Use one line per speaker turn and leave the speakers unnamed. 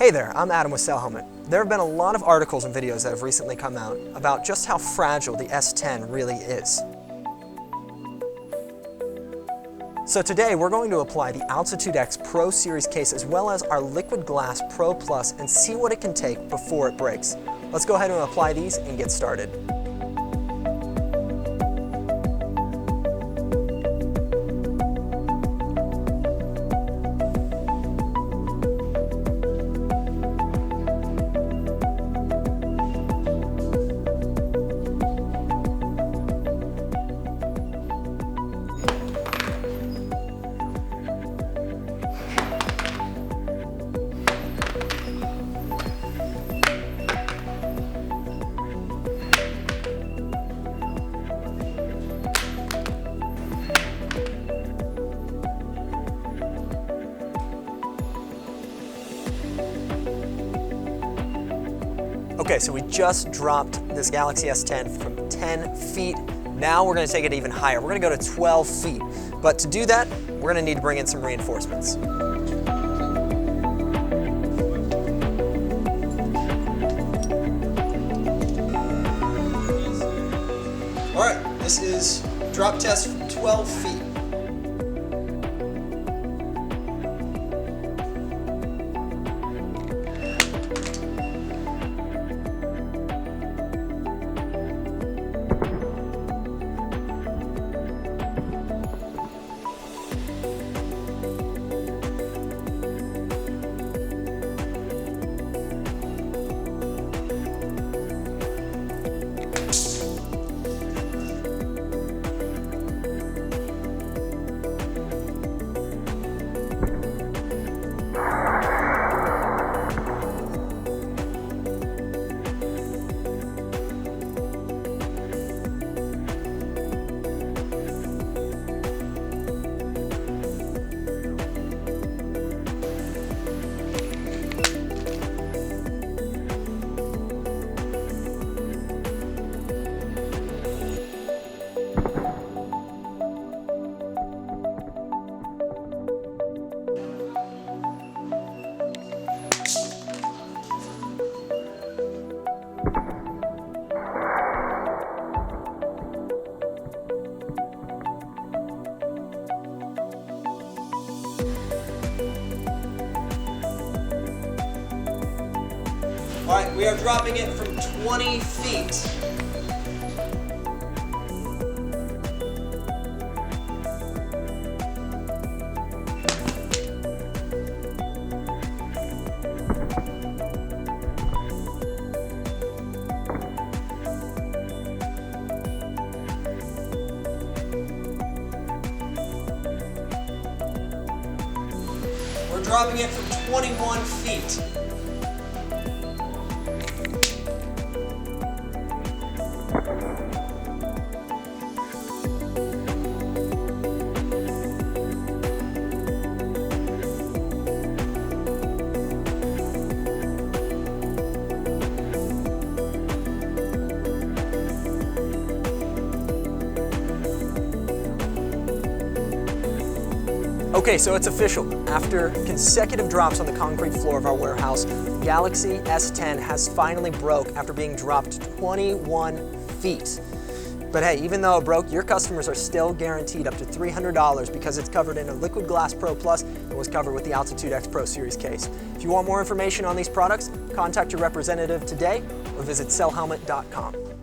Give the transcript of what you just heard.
Hey there, I'm Adam with cellhelmet. There have been a lot of articles and videos that have recently come out about just how fragile the S10 really is. So today we're going to apply the Altitude X Pro Series case as well as our Liquid Glass Pro Plus and see what it can take before it breaks. Let's go ahead and apply these and get started. Okay, so we just dropped this Galaxy S10 from 10 feet. Now we're gonna take it even higher. We're gonna go to 12 feet. But to do that, we're gonna need to bring in some reinforcements. All right, this is drop test from 12 feet. All right, we are dropping it from 20 feet. We're dropping it from 21 feet. Okay, so it's official. After consecutive drops on the concrete floor of our warehouse, Galaxy S10 has finally broke after being dropped 21 feet. But hey, even though it broke, your customers are still guaranteed up to $300 because it's covered in a Liquid Glass Pro Plus and was covered with the Altitude X Pro Series case. If you want more information on these products, contact your representative today or visit cellhelmet.com.